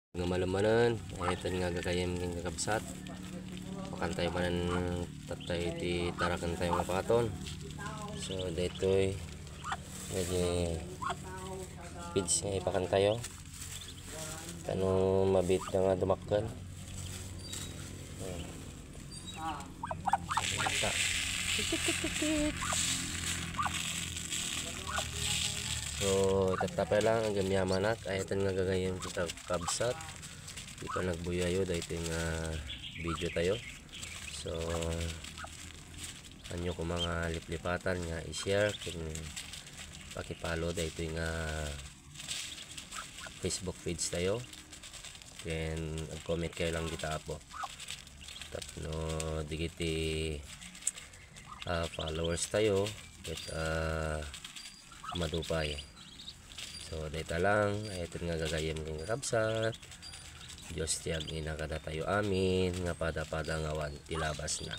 Nga malamanan, ito nga gagayam ng kakabsat. Pakantay manan tatay ti tarakan tayo nga paton. So dito'y medyo feeds nga ipakantayo. Kano mabit na nga dumakkan. So tatapay lang ang gamyamanat ayatan nga gagayam kita kabsat. Di pa nagbuyayo dahito nga video tayo. So anyo ko mga liplipatan nga i-share kung pakipalo dahito nga Facebook page tayo. Then mag-comment kayo lang kita po. Tapno digiti followers tayo at madupay. So dito lang ayatan nga gagayam ng kabsat. Diyos tiyag ina kada tayo amin nga pada-pada ngawan tilabas na.